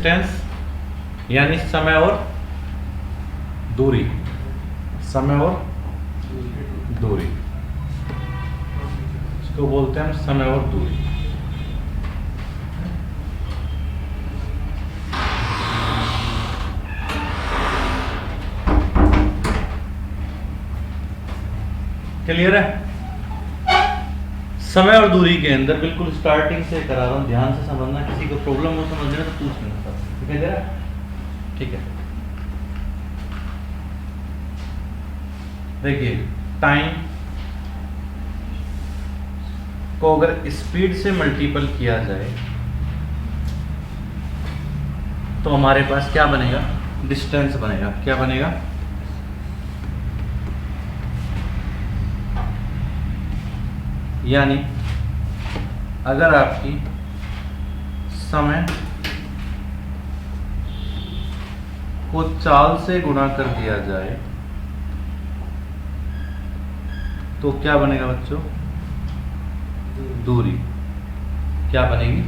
Distance यानी समय और दूरी, समय और दूरी, इसको बोलते हैं हम समय और दूरी। क्लियर है? समय और दूरी के अंदर बिल्कुल स्टार्टिंग से करा रहा हूं, ध्यान से समझना, किसी को प्रॉब्लम हो समझने में तो पूछ लेना। दिखाई दे रहा है? ठीक है, देखिए टाइम को अगर स्पीड से मल्टीपल किया जाए तो हमारे पास क्या बनेगा? डिस्टेंस बनेगा। क्या बनेगा? यानी अगर आपकी समय को चाल से गुणा कर दिया जाए तो क्या बनेगा बच्चों? दूरी। क्या बनेगी?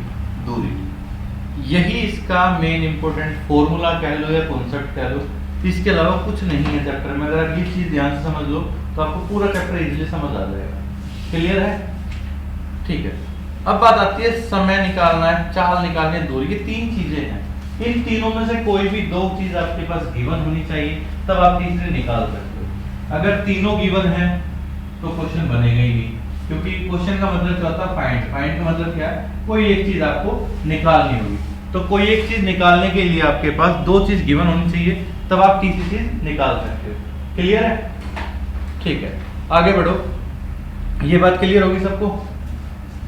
दूरी। यही इसका मेन इंपॉर्टेंट फॉर्मूला कह लो या कॉन्सेप्ट कह लो, इसके अलावा कुछ नहीं है चैप्टर में। अगर आप ये चीज ध्यान से समझ लो तो आपको पूरा चैप्टर इजीली समझ आ जाएगा। क्लियर है? ठीक है, अब बात आती है समय निकालना है, चाल निकालनी है, दूरी। ये तीन चीजें हैं, इन तीनों में से कोई भी दो चीज आपके पास गिवन होनी चाहिए, तब आप तीसरी निकाल सकते हो। अगर तीनों गिवन हैं तो क्वेश्चन बनेगा ही नहीं, क्योंकि क्वेश्चन का मतलब क्या होता है? फाइंड। फाइंड का मतलब क्या है? कोई एक चीज आपको निकालनी होगी। तो कोई एक चीज निकालने के लिए आपके पास दो चीज गिवन होनी चाहिए, तब आप तीसरी चीज निकाल सकते हो। क्लियर है? ठीक है, आगे बढ़ो। ये बात क्लियर होगी सबको?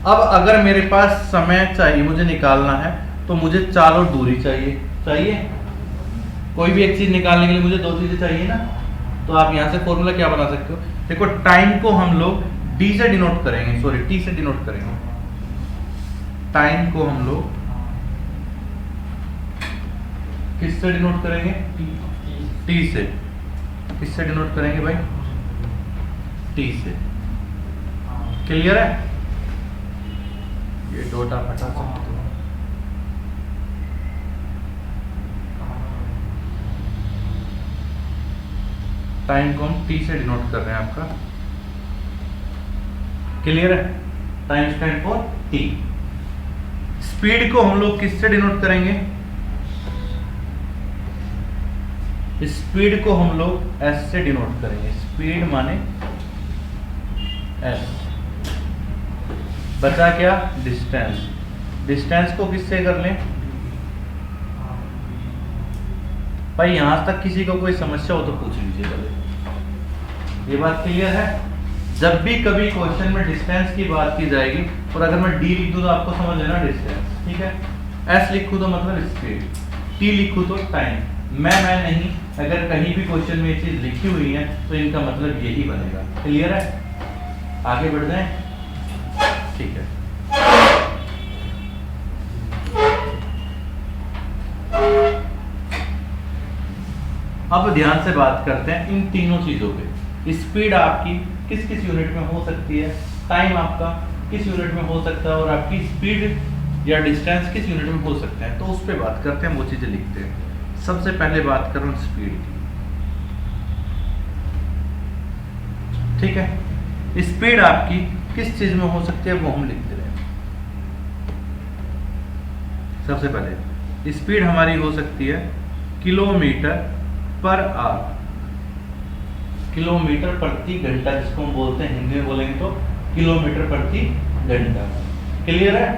अब अगर मेरे पास समय चाहिए, मुझे निकालना है, तो मुझे चाल और दूरी चाहिए। कोई भी एक चीज निकालने के लिए मुझे दो चीजें चाहिए ना। तो आप यहां से फॉर्मूला क्या बना सकते हो? देखो, टाइम को हम लोग डी से डिनोट करेंगे, सॉरी टी से डिनोट करेंगे। टाइम को हम लोग किससे डिनोट करेंगे? टी से। किससे डिनोट करेंगे भाई? टी से। क्लियर है? ये डॉट आप हटा सकते हो। टाइम को हम टी से डिनोट कर रहे हैं आपका। क्लियर है? Time stand for T. Speed को हम लोग किससे डिनोट करेंगे? स्पीड को हम लोग एस से डिनोट करेंगे। स्पीड माने एस। बचा क्या? डिस्टेंस। डिस्टेंस को किससे कर लें भाई? यहां तक किसी को कोई समस्या हो तो पूछ लीजिए पहले। ये बात क्लियर है? जब भी कभी क्वेश्चन में डिस्टेंस की बात की जाएगी, और अगर मैं डी लिख दूं तो आपको समझ लेना डिस्टेंस, ठीक है? एस लिखूं तो मतलब स्पीड, टी लिखूं तो टाइम। मैं नहीं, अगर कहीं भी क्वेश्चन में ये चीज लिखी हुई है तो इनका मतलब यही बनेगा। क्लियर है? आगे बढ़ जाएं? ठीक है, अब ध्यान से बात करते हैं इन तीनों चीजों पे। स्पीड आपकी किस किस यूनिट में हो सकती है, टाइम आपका किस यूनिट में हो सकता है, और आपकी स्पीड या डिस्टेंस किस यूनिट में हो सकते हैं। तो उस पे बात करते हैं, वो चीजें लिखते हैं। सबसे पहले बात करूं स्पीड की, ठीक है? स्पीड आपकी किस चीज में हो सकती है वो हम लिखते रहे। सबसे पहले स्पीड हमारी हो सकती है किलोमीटर पर आवर, किलोमीटर प्रति घंटा, जिसको हम बोलते हैं हिंदी में बोलेंगे तो किलोमीटर प्रति घंटा। क्लियर है?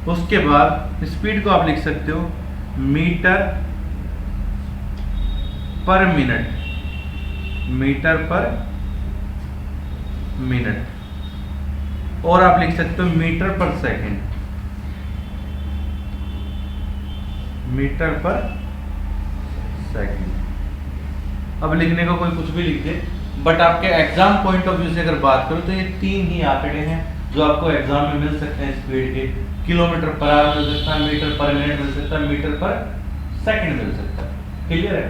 उसके बाद स्पीड को आप लिख सकते हो मीटर पर मिनट, मीटर पर मिनट। और आप लिख सकते हो मीटर पर सेकंड, मीटर पर सेकंड। अब लिखने को कोई कुछ भी लिख दे, बट आपके एग्जाम पॉइंट ऑफ व्यू से अगर बात करो तो ये तीन ही आंकड़े हैं जो आपको एग्जाम में मिल सकते हैं स्पीड के। किलोमीटर पर आवर मिल सकता है, मीटर पर मिनट मिल सकता है, मीटर पर सेकंड मिल सकता है। क्लियर है?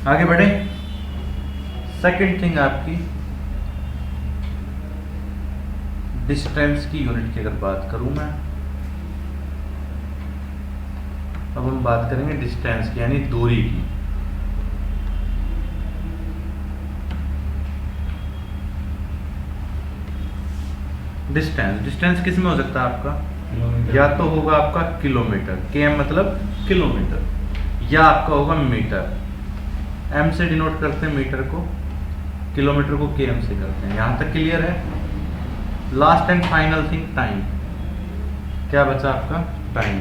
आगे बढ़े। सेकंड थिंग आपकी डिस्टेंस की यूनिट की अगर बात करूं मैं, अब हम बात करेंगे डिस्टेंस की, यानी दूरी की। डिस्टेंस किस में हो सकता है आपका? या तो होगा आपका किलोमीटर, km मतलब किलोमीटर, या आपका होगा मीटर। m से डिनोट करते हैं मीटर को, किलोमीटर को km से करते हैं। यहां तक क्लियर है? Last and final thing, time. क्या बचा आपका? टाइम।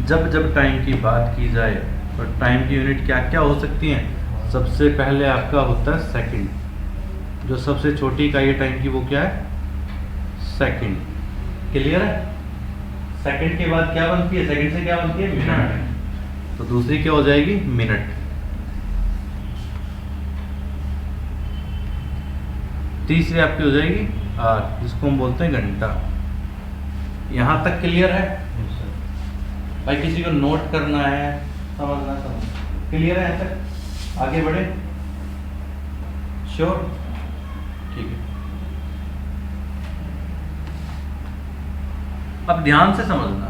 जब जब टाइम की बात की जाए तो टाइम की यूनिट क्या क्या हो सकती हैं? सबसे पहले आपका होता है सेकंड। जो सबसे छोटी इकाई है टाइम की वो क्या है? सेकंड। क्लियर है? सेकंड के बाद क्या बनती है? सेकंड से क्या बनती है? मिनट। तो दूसरी क्या हो जाएगी? मिनट। तीसरी आपकी हो जाएगी आवर, जिसको हम बोलते हैं घंटा। यहां तक क्लियर है भाई? किसी को नोट करना है, समझना क्लियर है? यहां तक आगे बढ़े? श्योर? ठीक है। अब ध्यान से समझना,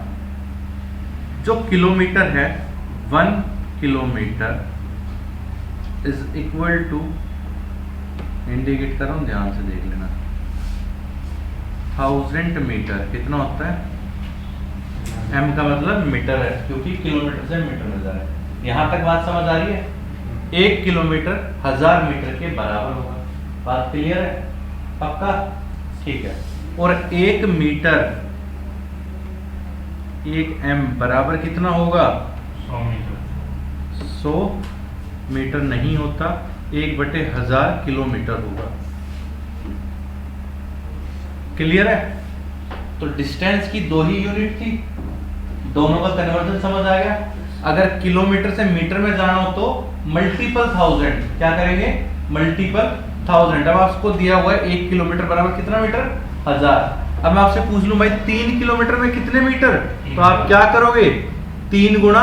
जो किलोमीटर है, 1 kilometre is equal to, indicate कर रहा हूं, ध्यान से देख लेना, 1000 मीटर। कितना होता है? m का मतलब मीटर है, क्योंकि किलोमीटर से मीटर में जा रहा है। यहां तक बात समझ आ रही है? 1 किलोमीटर 1000 मीटर के बराबर होगा। बात क्लियर है? पक्का? ठीक है। और 1 मीटर, 1 m बराबर कितना होगा? 100 मीटर। 100 मीटर नहीं होता, 1/1000 किलोमीटर होगा। क्लियर है? तो डिस्टेंस की दो ही यूनिट थी, दोनों का कन्वर्जन समझ आ गया। अगर किलोमीटर से मीटर में जाना हो तो मल्टीपल 1000, क्या करेंगे? मल्टीपल 1000। अब आपको दिया हुआ है 1 किलोमीटर बराबर कितना मीटर? 1000। अब मैं आपसे पूछ लूं भाई 3 किलोमीटर में कितने मीटर? तो आप क्या करोगे? 3 गुणा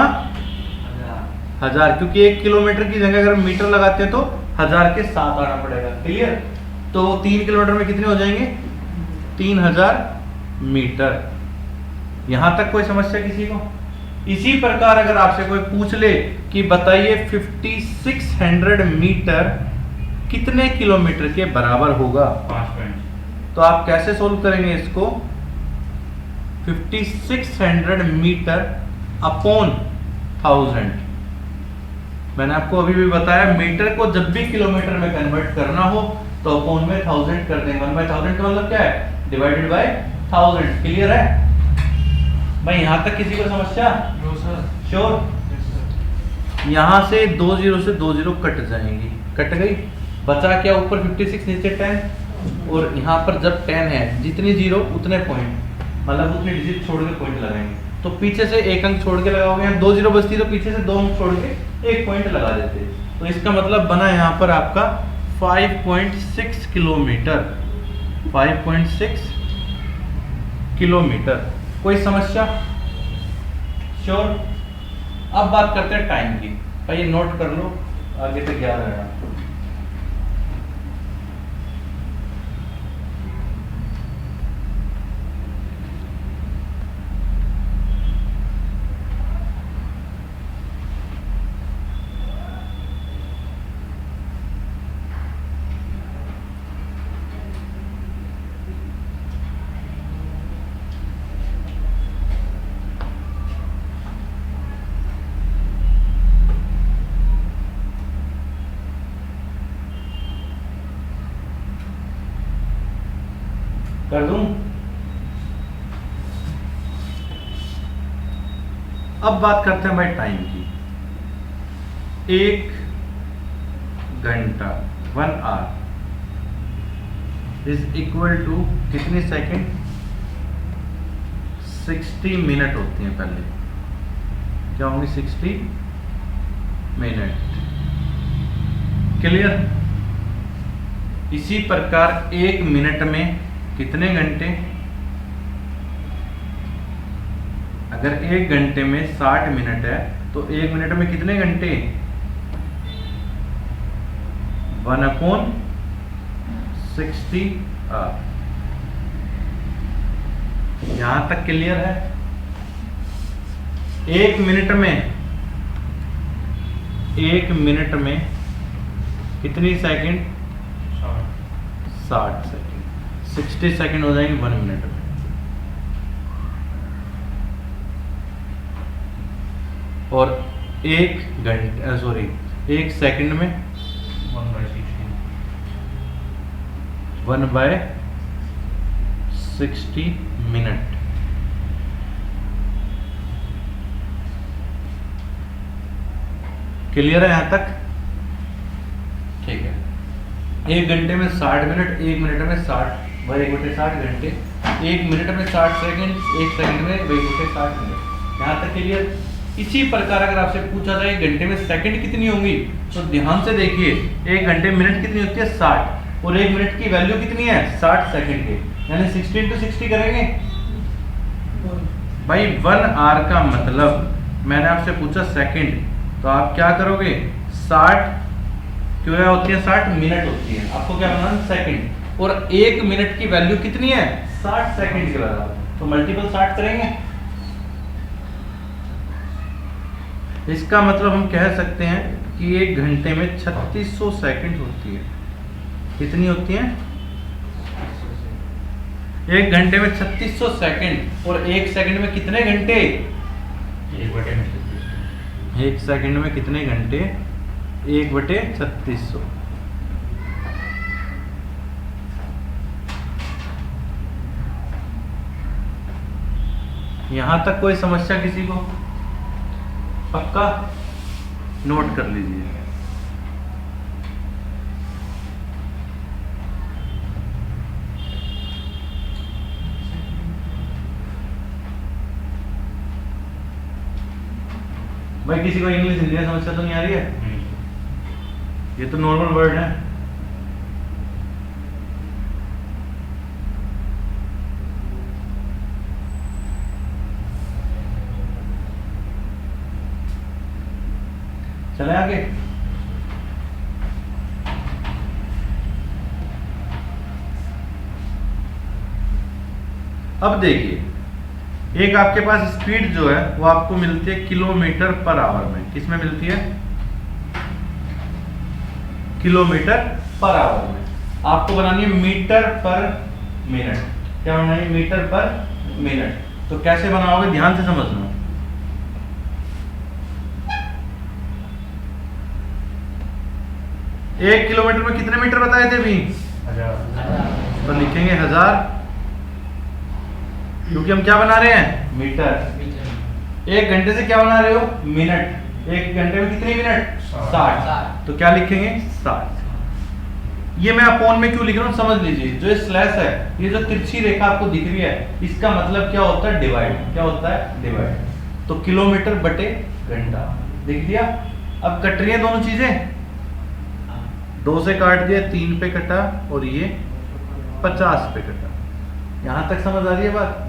1000, क्योंकि 1 किलोमीटर की जगह अगर मीटर लगाते हैं तो 1000 के साथ आना पड़ेगा। क्लियर? तो 3 किलोमीटर में कितने हो जाएंगे? 3000 मीटर। यहां तक कोई समस्या किसी को? इसी प्रकार अगर आपसे कोई पूछ ले कि बताइए 5600 मीटर कितने किलोमीटर के बराबर होगा, 5 पॉइंट, तो आप कैसे सोल्व करेंगे इसको? 5600 मीटर अपॉन 1000। मैंने आपको अभी भी बताया, मीटर को जब भी किलोमीटर में कन्वर्ट करना हो तो अपॉन में 1000 कर देंगे। 1/1000 का मतलब क्या है? Divided by 1000। क्लियर है भाई? यहां तक किसी को समस्या? श्योर? यहां से 2 0 से 2 0 कट जाएंगी, कट गई, बचा क्या? ऊपर 56, नीचे 10। और यहाँ पर जब 10 है, जितनी जीरो उतने पॉइंट, मतलब उतनी डिजिट छोड़ के पॉइंट लगाएंगे। तो पीछे से एक अंक छोड़ के लगाओगे, यहाँ 2 0 बचती तो पीछे से 2 अंक छोड़ के एक पॉइंट लगा देते। तो इसका मतलब बना यहाँ पर आपका 5.6 किलोमीटर। 5.6 किलोमीटर। कोई समस्या? श्योर? अब बात करते हैं टाइम की। भाई नोट कर लो, आगे तक याद रहेगा। कर दूं? अब बात करते हैं भाई टाइम की। 1 घंटा 1 आवर इज इक्वल टू कितने सेकंड? 60 मिनट होती हैं पहले। क्या होंगे? 60 मिनट। क्लियर? इसी प्रकार 1 मिनट में कितने घंटे? अगर 1 घंटे में 60 मिनट है तो 1 मिनट में कितने घंटे? 1/60 आवर। यहां तक क्लियर है? 1 मिनट में कितनी सेकंड? 60 सेकंड। 60 सेकंड हो जाएंगे 1 मिनट में। और 1 सेकंड में 1/60 मिनट। क्लियर है यहां तक? ठीक है। 1 घंटे में 60 मिनट, 1 मिनट में 60 घंटे, 1 मिनट में 60 सेकंड, 1 सेकंड में 60 मिनट। यहां तक क्लियर? इसी प्रकार अगर आपसे पूछा जाए 1 घंटे में सेकंड कितनी होंगी, तो ध्यान से देखिए, 1 घंटे में मिनट कितनी होती है? 60, और 1 मिनट की वैल्यू कितनी है? 60 सेकंड के, यानी 60 × 60 करेंगे भाई। 1 आवर का मतलब मैंने आपसे पूछा सेकंड, तो आप क्या करोगे? 60 क्यों होती है? 60 मिनट होती है, आपको क्या बनाना? सेकंड। और 1 मिनट की वैल्यू कितनी है? 60 सेकंड के बराबर, तो मल्टीपल 60 करेंगे। इसका मतलब हम कह सकते हैं कि 1 घंटे में 3600 सेकंड होती है। कितनी होती है? 1 घंटे में 3600 सेकंड। और 1 सेकंड में कितने घंटे? 1 सेकंड में कितने घंटे? 1/3600। यहां तक कोई समस्या किसी को? पक्का नोट कर लीजिए। भाई किसी को इंग्लिश हिंदी में समस्या तो नहीं आ रही है? ये तो नॉर्मल वर्ड है। चले आगे। अब देखिए, एक आपके पास स्पीड जो है वो आपको मिलती है किलोमीटर पर आवर में। किस में मिलती है? किलोमीटर पर आवर में। आपको बनानी है मीटर पर मिनट। क्या बनानी है? मीटर पर मिनट। तो कैसे बनाओगे? ध्यान से समझना। एक किलोमीटर में कितने मीटर बताए थे अभी? 1000। तो लिखेंगे 1000, क्योंकि हम क्या बना रहे हैं? मीटर। 1 घंटे से क्या बना रहे हो? मिनट। 1 घंटे में कितनी मिनट? 60। तो क्या लिखेंगे? 60। ये मैं अपोन में क्यों लिख रहा हूँ समझ लीजिए। जो स्लैश है, ये जो तिरछी रेखा आपको दिख रही है, इसका मतलब क्या होता है? डिवाइड। क्या होता है? डिवाइड। तो किलोमीटर बटे घंटा दिख दिया। अब कट रही है दोनों चीजें, 2 से काट दिया, 3 पे कटा, और ये 50 पे कटा। यहां तक समझ आ रही है बात?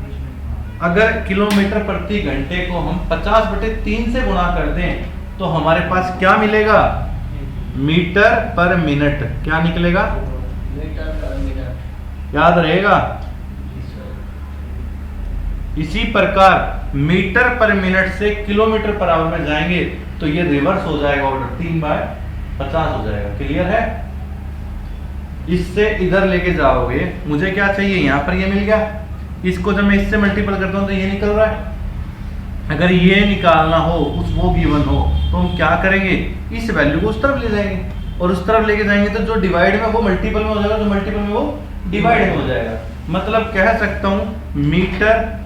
अगर किलोमीटर प्रति घंटे को हम 50/3 से गुणा कर दें तो हमारे पास क्या मिलेगा? मीटर पर मिनट। क्या निकलेगा? मीटर पर मिनट। याद रहेगा? इसी प्रकार मीटर पर मिनट से किलोमीटर पर आवर में जाएंगे तो ये रिवर्स हो जाएगा ऑर्डर, 3/50 हो जाएगा। क्लियर है? इससे इधर लेके जाओगे, मुझे क्या चाहिए? यहां पर ये मिल गया। इसको जब मैं इससे मल्टीपल करता हूं तो ये निकल रहा है। अगर ये निकालना हो, वो गिवन हो, तो हम क्या करेंगे? इस वैल्यू को उस तरफ ले जाएंगे, और उस तरफ लेके जाएंगे तो जो डिवाइड में वो मल्टीपल में हो जाएगा, जो मल्टीपल में वो डिवाइड में हो जाएगा। मतलब कह सकता हूं मीटर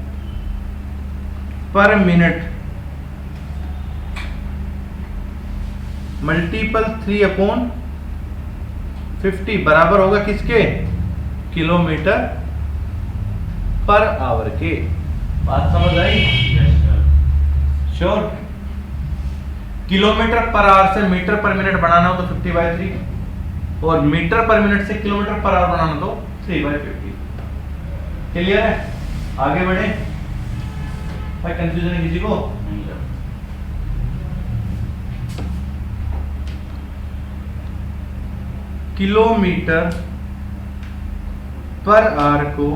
पर मिनट मल्टीपल 3/50 बराबर होगा किसके? किलोमीटर पर आवर के। बात समझ आई? श्योर? किलोमीटर पर आवर से मीटर पर मिनट बनाना हो तो 50/3, और मीटर पर मिनट से किलोमीटर पर आवर बनाना तो 3/50। क्लियर है? आगे बढ़े भाई, कंफ्यूजन है किसी को? किलोमीटर पर आवर को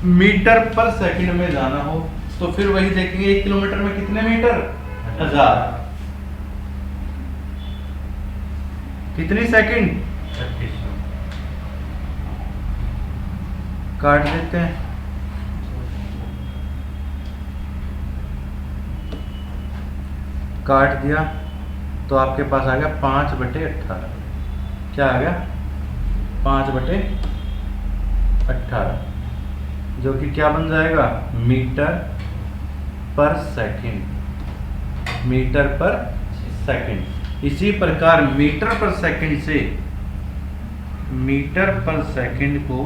मीटर पर सेकंड में जाना हो तो फिर वही देखेंगे 1 किलोमीटर में कितने मीटर, 1000। कितनी सेकंड, 3600। काट देते हैं। काट दिया तो आपके पास आ गया 5/18। क्या आ गया, 5/18, जो कि क्या बन जाएगा, मीटर पर सेकंड। मीटर पर सेकंड। इसी प्रकार मीटर पर सेकंड से, मीटर पर सेकंड को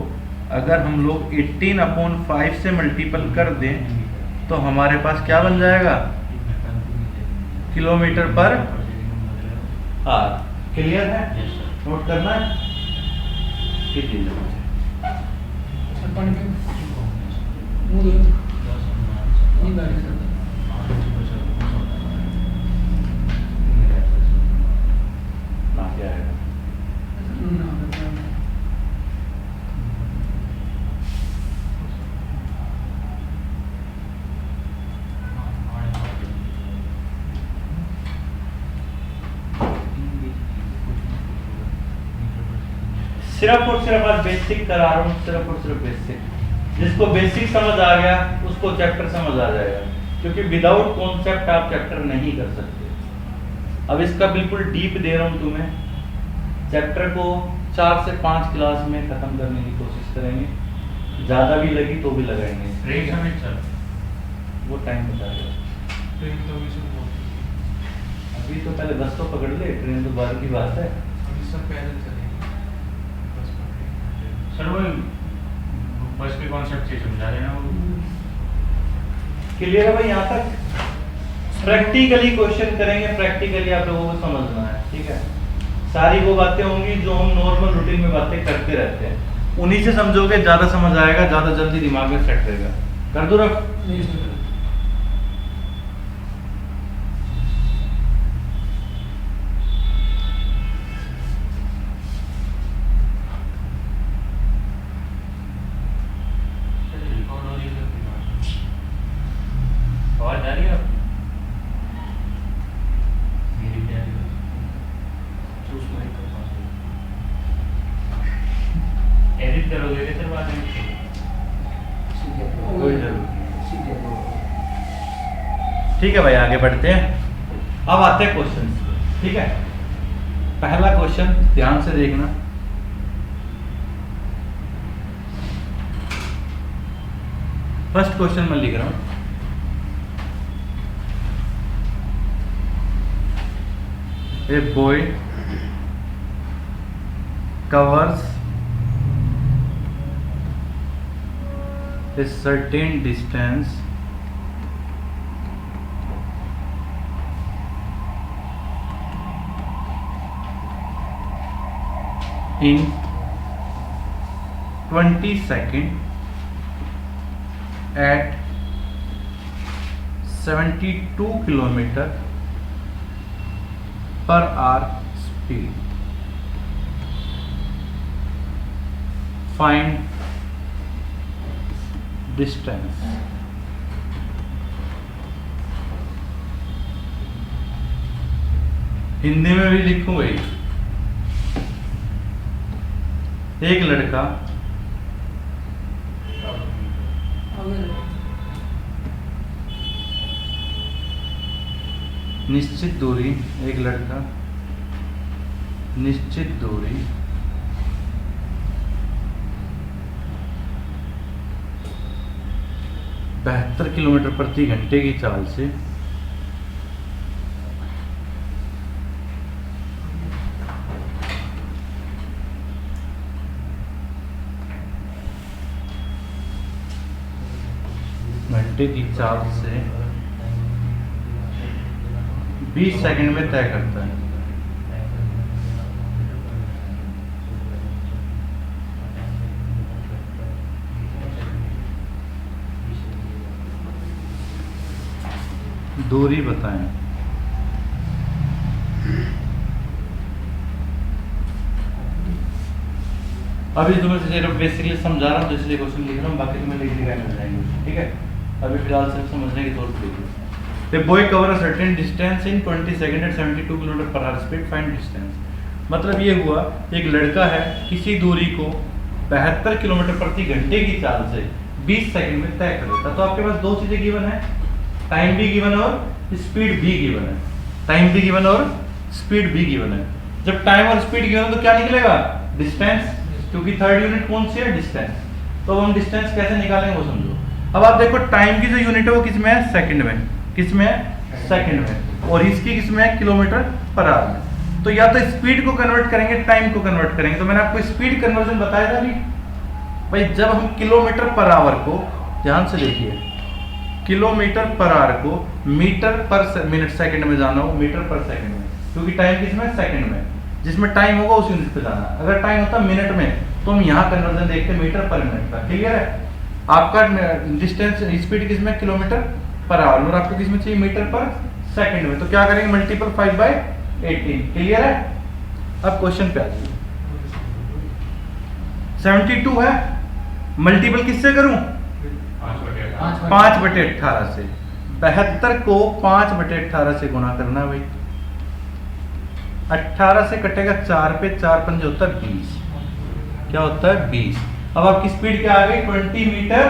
अगर हम लोग 18/5 से मल्टीपल कर दें तो हमारे पास क्या बन जाएगा, किलोमीटर पर आवर। क्लियर है, नोट करना है, कीजिए मुझे। ना क्या है, सिर्फ और सिर्फ आज बेसिक करा रहा हूँ, सिर्फ और सिर्फ बेसिक। जिसको बेसिक समझ आ गया उसको चैप्टर समझ आ जाएगा, क्योंकि विदाउट कॉन्सेप्ट आप चैप्टर नहीं कर सकते। अब इसका बिल्कुल डीप दे रहा हूँ तुम्हें। चैप्टर को 4 से 5 क्लास में खत्म करने की कोशिश करेंगे, ज़्यादा भी लगी तो भी लगाएंगे। ट्रेन समय चल, वो टाइम बताएगा। ट्रेन तो अभी से बहुत, अभी तो पहले बस तो पकड़ ले, ट्रेन तो बाद की बात है। अभी सब पैदल चलेंगे, बस पकड़ेंगे। सर वो बस के कॉन्सेप्ट से समझा देना वो। क्लियर है भाई यहाँ तक? प्रैक्टिकली क्वेश्चन करेंगे, प्रैक्टिकली आप लोगों को समझना है, ठीक है। सारी वो बातें होंगी जो हम नॉर्मल रूटीन में बातें करते रहते हैं, उन्हीं से समझोगे, ज्यादा समझ आएगा, ज्यादा जल्दी दिमाग में सेट रहेगा। कर दो रख। आवाज आ रही है आपको? मेरी भी आ रही है। एडिट करोगे क्या सर बाद में? कोई जरूरत नहीं। ठीक है भाई, आगे बढ़ते हैं। अब आते हैं क्वेश्चन, ठीक है। पहला क्वेश्चन ध्यान से देखना। फर्स्ट क्वेश्चन मैं लिख रहा हूं। A boy covers a certain distance in 20 seconds at 72 kilometer per hour speed. Find distance. Hindi में भी लिखूं भाई। एक लड़का निश्चित दूरी, एक लड़का निश्चित दूरी 72 किलोमीटर प्रति घंटे की चाल से घंटे की चाल से 20 सेकंड में तय करता है। दूरी बताएं। अभी तुम्हें सिर्फ बेसिकली समझा रहा हूँ, इसलिए क्वेश्चन लिख रहा हूँ, बाकी तुम्हें लिख लिखा मिल जाएंगे, ठीक है। अभी फिलहाल सिर्फ समझने के तौर पर लिख लो। The boy cover a certain distance in 20 seconds at 72 km/h speed. Find distance. मतलब ये हुआ एक लड़का है किसी दूरी को 72 किलोमीटर प्रति घंटे की चाल से 20 सेकंड में तय कर लेता। तो आपके पास दो चीजें गिवन है, टाइम भी गिवन और स्पीड भी गिवन है। टाइम भी गिवन और स्पीड भी गिवन है। जब टाइम और स्पीड गिवन है तो क्या निकलेगा? डिस्टेंस, क्योंकि थर्ड यूनिट कौन सी है? डिस्टेंस। तो हम डिस्टेंस कैसे निकालेंगे वो समझो। अब आप देखो टाइम की जो यूनिट है वो किसमें है? सेकंड में। किसमें है? सेकंड में। और इसकी किसमें है? किलोमीटर पर आवर में। तो या तो स्पीड को कन्वर्ट करेंगे, टाइम को कन्वर्ट करेंगे। तो मैंने आपको स्पीड कन्वर्जन बताया था अभी भाई, जब हम किलोमीटर पर आवर को, ध्यान से देखिए, किलोमीटर पर आवर को मीटर पर मिनट सेकंड में जाना हो, मीटर पर सेकंड में, क्योंकि टाइम किसमें? सेकंड में। जिसमें टाइम होगा उस यूनिट पे जाना। अगर टाइम होता मिनट में तो हम यहाँ कन्वर्जन देखते मीटर पर मिनट का। क्लियर है? आपका डिस्टेंस स्पीड किसमें? किलोमीटर पर आवर में। और आपको किसमें चाहिए? मीटर पर सेकंड में। तो क्या करेंगे? मल्टीपल 5/18। क्लियर है? अब क्वेश्चन पे आ जाइए। 72 है, मल्टीपल किससे करूं? 5/18 से। 72 को 5/18 से गुणा करना भाई। 18 से कटेगा 4 पे, 4 पंज होता है 20। क्या होता है? 20। अब आपकी स्पीड क्या आ गई? 20 मीटर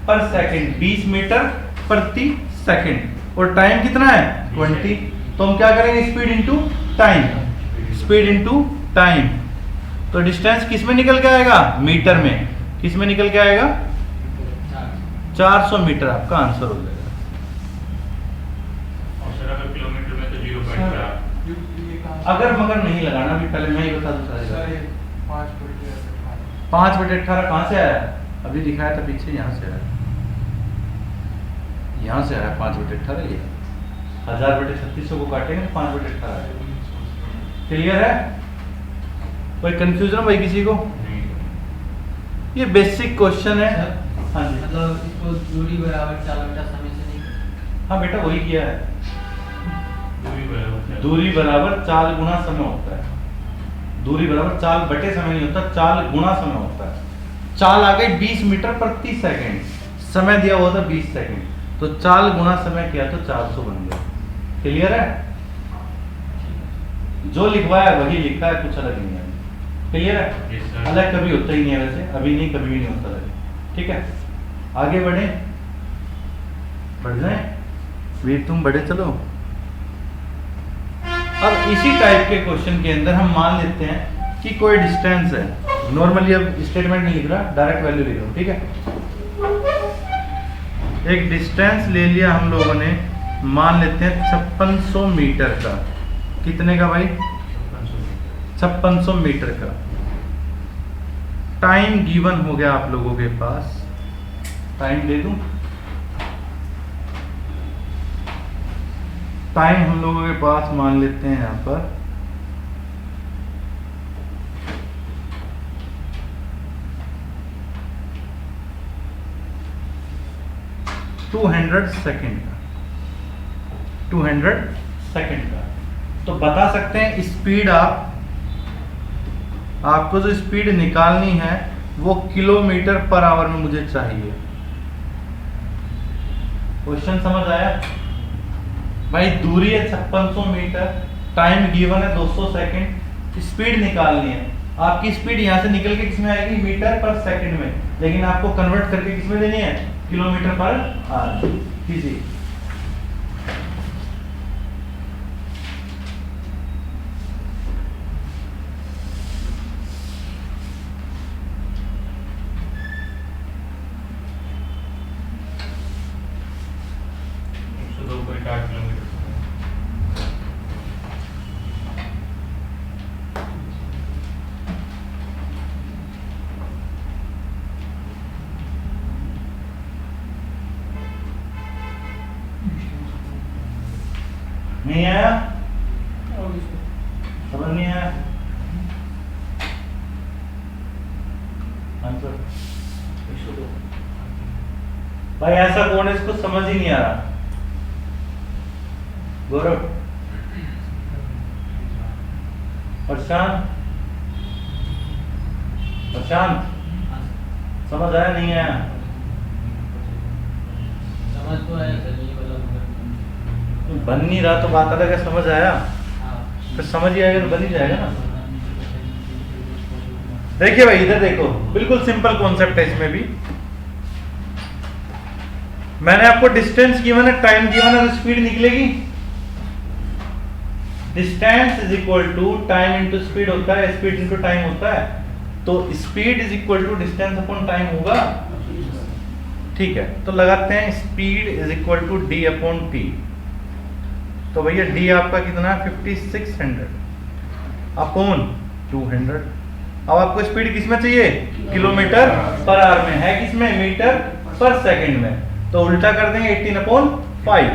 पर सेकंड, 20 मीटर प्रति सेकंड। और टाइम कितना है? 20। तो हम क्या करेंगे? Speed into time, speed into time. तो डिस्टेंस किस में निकल के आएगा? मीटर में। किस में निकल के आएगा? 400 मीटर आपका आंसर हो जाएगा। और सर अगर किलोमीटर में तो 0.4। अगर मगर नहीं लगाना, अभी पहले मैं ही बता दूं। 5/18 कहाँ से आया? अभी दिखाया था पीछे, यहाँ से आया, यहाँ से आया 5/18। ये 1000/3600 को काटेंगे 5/18। क्लियर है? कोई कंफ्यूजन भाई किसी को? ये बेसिक क्वेश्चन है। हाँ जी, मतलब इसको दूरी बराबर चाल बटा समय से नहीं। हाँ बेटा वही किया है। दूरी बराबर चाल गुना समय होता है। दूरी बराबर चाल बटे समय नहीं होता, चाल गुना समय होता है। चाल आ गई 20 मीटर प्रति सेकंड, समय दिया हुआ था 20 सेकंड, तो चाल गुना समय किया तो 400 बन गया। क्लियर है? जो लिखवाया वही लिखा है, कुछ अलग नहीं है। क्लियर है? अलग कभी होता ही नहीं है, वैसे अभी नहीं, कभी भी नहीं होता अलग। ठीक है, आगे बढ़े, बढ़ जाए वीर, तुम बढ़े चलो। अब इसी टाइप के क्वेश्चन के अंदर हम मान लेते हैं कि कोई डिस्टेंस है। नॉर्मली अब स्टेटमेंट नहीं लिख रहा, डायरेक्ट वैल्यू लिख रहा हूं। ठीक है, एक डिस्टेंस ले लिया हम लोगों ने, मान लेते हैं 5600 मीटर का। कितने का भाई? 5600 मीटर का। टाइम गिवन हो गया आप लोगों के पास, टाइम दे दूं? टाइम हम लोगों के पास मान लेते हैं यहां पर 200 सेकेंड का। 200 सेकेंड का। तो बता सकते हैं स्पीड, आपको जो स्पीड निकालनी है वो किलोमीटर पर आवर में मुझे चाहिए। क्वेश्चन समझ आया भाई? दूरी है 5600 मीटर, टाइम गिवन है 200 सेकंड, स्पीड निकालनी है। आपकी स्पीड यहां से निकल के किसमें आएगी? मीटर पर सेकंड में, लेकिन आपको कन्वर्ट करके किसमें देनी है? Kilometre per hour. इजी। नहीं आया? समझ नहीं आया आंसर? भाई ऐसा कौन है इसको समझ ही नहीं आ रहा? गौरव, प्रशांत, प्रशांत हाँ, समझ आया नहीं आया? समझ तो आया सर, ये वाला मगर बन नहीं रहा तो बात अलग है, समझ आया? हाँ। फिर समझ ही आएगा तो बन ही जाएगा ना। देखिए भाई इधर देखो, बिल्कुल सिंपल कॉन्सेप्ट है इसमें भी। मैंने आपको डिस्टेंस गिवन है, टाइम गिवन है, तो स्पीड निकलेगी। Distance is equal to time into speed होता है, स्पीड इंटू टाइम होता है, तो speed is equal to distance upon time होगा। ठीक है, तो लगाते हैं speed is equal to D upon T. तो भैया डी आपका कितना है 5600 अपॉन 200। अब आपको स्पीड किस में चाहिए? किलोमीटर पर आवर में है, किसमें? मीटर पर सेकंड में। तो उल्टा कर देंगे 18 अपॉन 5,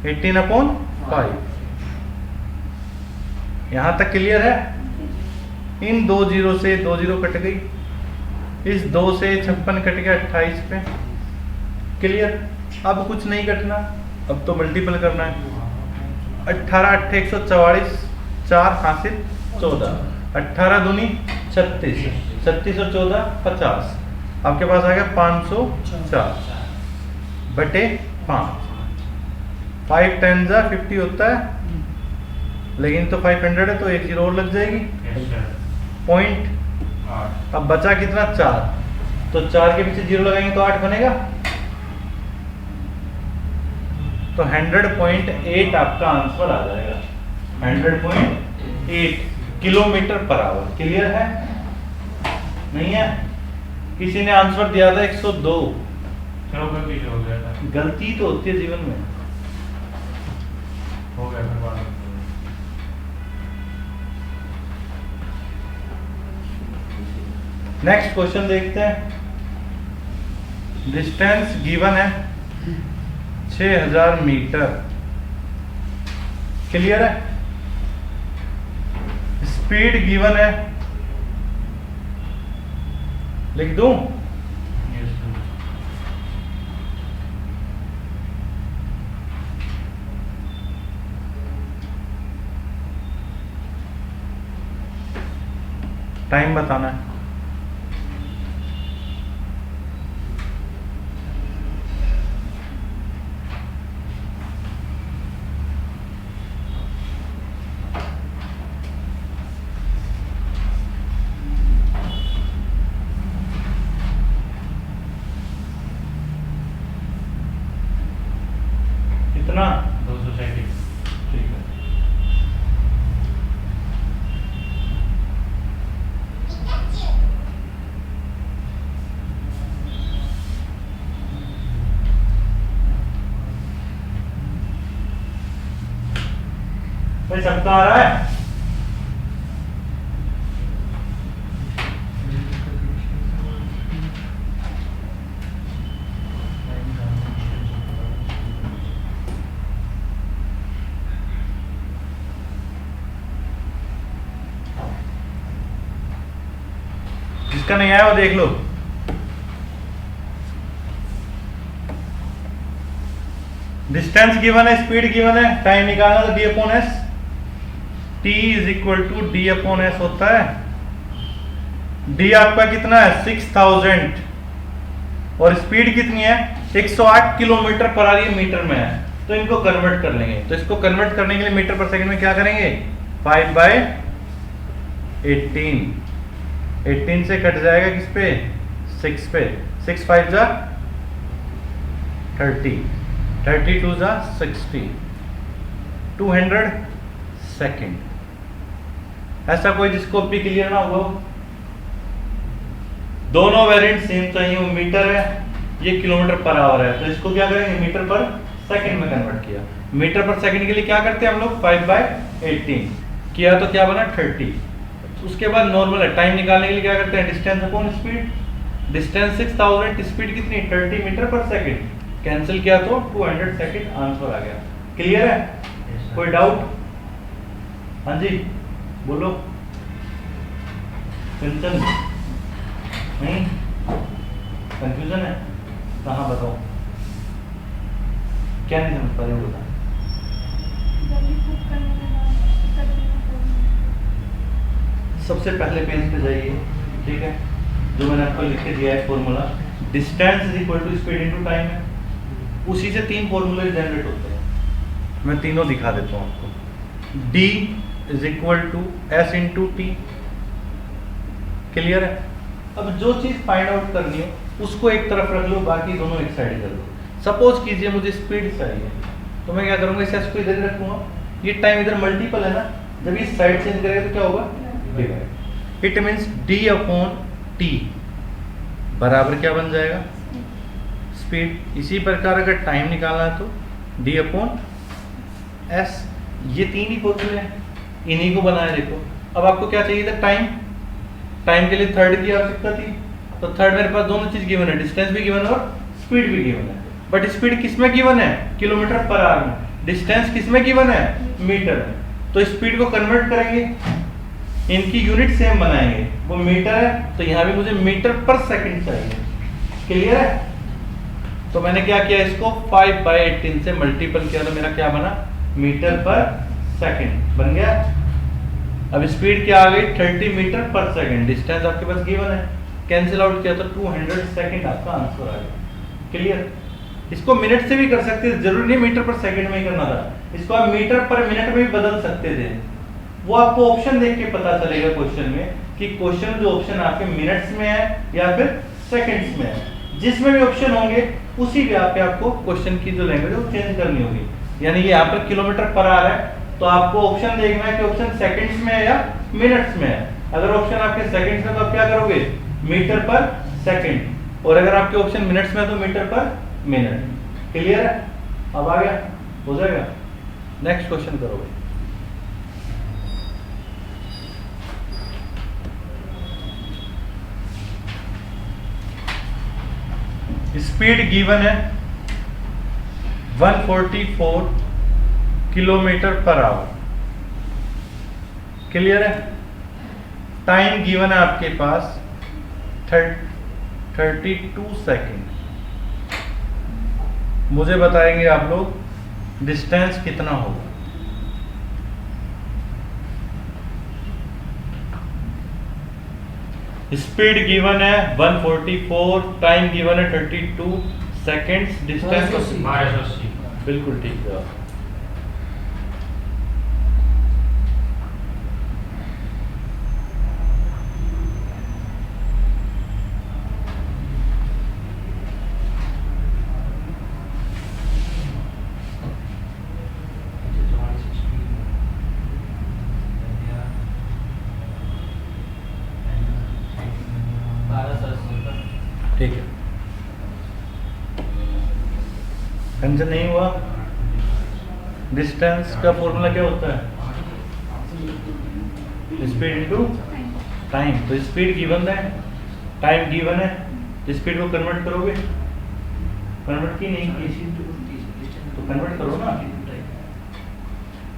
18 अपॉन 5। यहां तक क्लियर है? इन 2 जीरो से 2 जीरो कट गई, इस 2 से 56 कट गया 28 पे। क्लियर? अब कुछ नहीं कटना, अब तो मल्टीपल करना है। 18 8 144, 4 हासिल 14, 18 दूनी 36, 36 और 14 50। आपके पास आ गया 504 बटे 5। 5 10 जा 50 होता है, लेकिन तो 500 है तो 1 जीरो और लग जाएगी। पॉइंट 8 अब बचा कितना? 4। तो 4 के पीछे जीरो लगाएंगे तो 8 बनेगा। तो 100.8 आपका आंसर आ जाएगा, 100.8 किलोमीटर पर आवर। क्लियर है? नहीं है? किसी ने आंसर दिया था 102। चलो गलती से हो गया था, गलती तो होती है जीवन में। हो गया फिर बाद में। नेक्स्ट क्वेश्चन देखते हैं। डिस्टेंस गिवन है 6000 मीटर। क्लियर है? स्पीड गिवन है, लिख दूं? Yes, sir. टाइम बताना है। कितना? 200 सेकंड। ठीक है। भाई सबका आ रहा है? जिसका नहीं आया वो देख लो। डिस्टेंस गिवन है, स्पीड गिवन है, टाइम निकालना तो D upon S. T is equal to D upon S होता है। डी आपका कितना है? 6000 और स्पीड कितनी है? 108 किलोमीटर पर आवर, ये मीटर में है, तो इनको कन्वर्ट कर लेंगे। तो इसको कन्वर्ट करने के लिए मीटर पर सेकंड में क्या करेंगे? 5/18। 18 से कट जाएगा किस पे? 6 पे। 6 5 जा 30, 32 जा 60, 200 सेकेंड। ऐसा कोई जिसको भी क्लियर ना हुआ? दोनों वेरिएंट सेम चाहिए। वो मीटर है, ये किलोमीटर पर आवर है, तो इसको क्या करेंगे? मीटर पर सेकंड में कन्वर्ट किया। मीटर पर सेकंड के लिए क्या करते हैं हम लोग? 5/18 किया तो क्या बना? 30। उसके बाद नॉर्मल है, टाइम निकालने के लिए क्या करते हैं? Distance upon speed. Distance 6000, speed कितनी? 30 मीटर पर सेकंड। कैंसिल किया तो 200 सेकंड आंसर आ गया। क्लियर है? Yes, sir. कोई डाउट? हाँ जी बोलो। कंचन नहीं? कंफ्यूजन है? कहाँ बताओ? क्या नहीं समझ पा रहे हो? बता। सबसे पहले पेज पे जाइए, ठीक है? जो मैंने आपको लिख के दिया है formula, distance is equal to speed into time है। उसी से 3 फॉर्मूले जनरेट होते हैं, मैं तीनों दिखा देता हूँ आपको। d is equal to s into T. Clear है? अब जो चीज फाइंड आउट करनी हो उसको एक तरफ रख लो, बाकी दोनों एक साइड कर लो। सपोज कीजिए मुझे स्पीड चाहिए, तो मैं क्या करूंगा, इस s को इधर रखूंगा, ये टाइम इधर मल्टीपल है ना, जब इस साइड चेंज करेगा तो क्या होगा, divide. It means d upon t बराबर क्या बन जाएगा, स्पीड। इसी प्रकार अगर टाइम निकालना है तो d अपॉन s। ये 3 ही फॉर्मूले हैं, इन्हीं को बनाए। देखो अब आपको क्या चाहिए था, टाइम। टाइम के लिए थर्ड की आवश्यकता थी, तो थर्ड मेरे पास दोनों चीज गिवन है, डिस्टेंस भी गिवन है और स्पीड भी गिवन है। बट स्पीड किस में गिवन है, किलोमीटर पर आवर में। डिस्टेंस किस में गिवन है, मीटर में। तो स्पीड को कन्वर्ट करेंगे, इनकी यूनिट सेम बनाएंगे, वो मीटर है, तो यहाँ भी मुझे मीटर पर सेकंड चाहिए। क्लियर है? तो मैंने क्या किया, इसको 5/18 से मल्टीपल किया, तो मेरा क्या बना, मीटर पर सेकंड बन गया। अब स्पीड क्या आ गई, 30 मीटर पर सेकंड। डिस्टेंस आपके पास गिवन है, कैंसिल आउट किया तो 200 सेकंड आपका आंसर आ गया। क्लियर? इसको मिनट से भी कर सकते थे, जरूरी नहीं मीटर पर सेकंड में ही करना था, इसको आप मीटर पर मिनट में भी बदल सकते थे। वो आपको ऑप्शन देख के पता चलेगा क्वेश्चन में कि क्वेश्चन जो ऑप्शन आपके मिनट्स में है या फिर सेकंड्स में है। जिसमें भी ऑप्शन होंगे उसी पे आपको क्वेश्चन की जो लैंग्वेज है वो चेंज करनी होगी। यानी यहाँ पर किलोमीटर पर आ रहा है, तो आपको ऑप्शन देखना है कि ऑप्शन सेकंड्स में है या मिनट्स में है। अगर ऑप्शन आपके सेकंड्स में तो आप क्या करोगे, मीटर पर सेकंड, और अगर आपके ऑप्शन मिनट्स में तो मीटर पर मिनट। क्लियर है? अब आ गया, हो जाएगा। नेक्स्ट क्वेश्चन करो भाई। स्पीड गिवन है 144 किलोमीटर पर आवर। क्लियर है? टाइम गिवन है आपके पास 32 सेकंड। मुझे बताएंगे आप लोग डिस्टेंस कितना होगा। स्पीड गिवन है 144, टाइम गिवन है 32 सेकंड्स, डिस्टेंस 1280। बिल्कुल ठीक है। ठीक है, टेंशन नहीं हुआ। डिस्टेंस का फॉर्मूला क्या होता है, स्पीड इनटू टाइम। तो स्पीड गिवन है, टाइम गिवन है, स्पीड को कन्वर्ट करोगे, कन्वर्ट की नहीं की तो कन्वर्ट करो ना।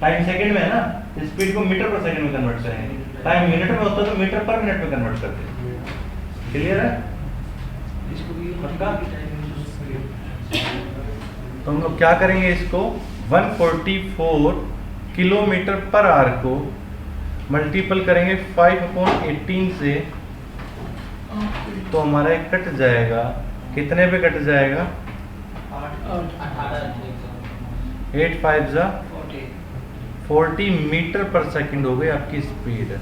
टाइम सेकंड में है ना, स्पीड को मीटर पर सेकंड में कन्वर्ट करेंगे। टाइम मिनट में होता तो मीटर पर मिनट में कन्वर्ट करते। क्लियर है? पक्का? तो हम लोग क्या करेंगे, इसको 144 किलोमीटर पर आवर को मल्टीपल करेंगे 5/18 से, तो हमारा एक कट जाएगा, कितने पे कट जाएगा, 8 5 जा 40 मीटर पर सेकंड हो गई आपकी स्पीड।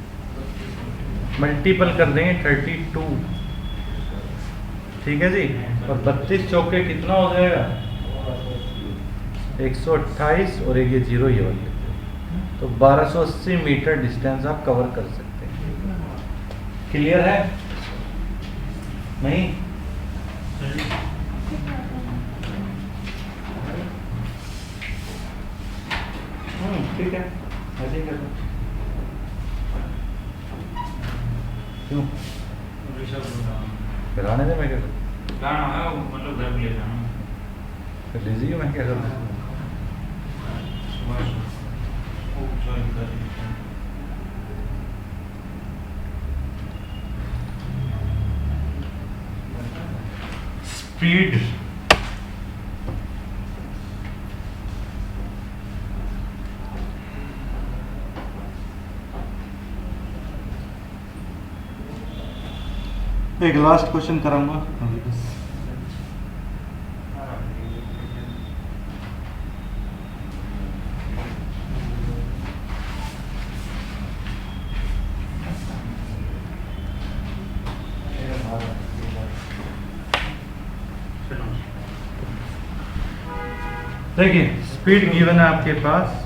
मल्टीपल कर देंगे 32, ठीक है जी। और 32 चौके कितना हो जाएगा, 128, और एक ये जीरो ये वाली, तो 1280 मीटर डिस्टेंस आप कवर कर सकते हैं। क्लियर है? नहीं? ठीक है, ऐसे ही कर दो। क्यों कराने दे, मैं क्या करूँ, गाना है वो, मतलब घर ले जाना फिर लीजिए, मैं क्या करूँ। सुबह वो ज्वाइन कर स्पीड एक लास्ट क्वेश्चन कराऊंगा अभी बस। देखिए स्पीड गिवन है आपके पास,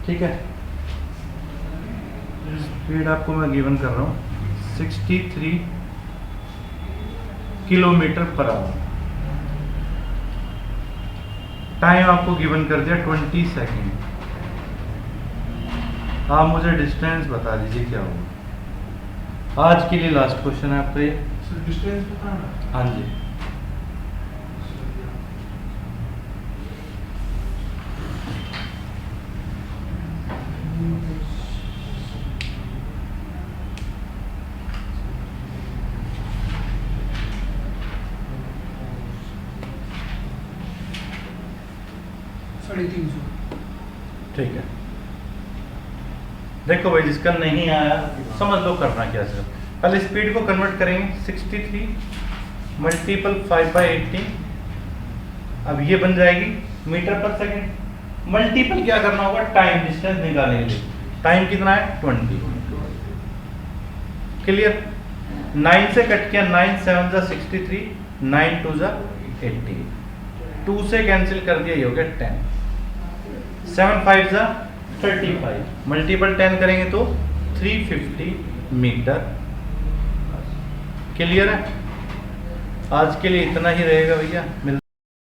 ठीक है। स्पीड आपको मैं गिवन कर रहा हूँ 63 किलोमीटर पर आवर। टाइम आपको गिवन कर दिया 20 सेकेंड। आप मुझे डिस्टेंस बता दीजिए क्या होगा। आज के लिए लास्ट क्वेश्चन है आपका ये। डिस्टेंस बताना। हाँ जी, ठीक है। देखो भाई जिसका नहीं आया समझ लो करना क्या है। पहले स्पीड को कन्वर्ट करेंगे 63 मल्टीपल 5/80। अब ये बन जाएगी मीटर पर सेकंड। मल्टीपल क्या करना होगा, टाइम डिस्टेंस निकालेंगे। टाइम कितना है 20। क्लियर। 9 से कट किया, 9 7 जा 63, 9 2 जा 80, 2 से कैंसिल कर दिया, ये हो गया 10, 7 5 जा 35, मल्टीपल 10 करेंगे तो 350 मीटर। क्लियर है। आज के लिए इतना ही रहेगा भैया।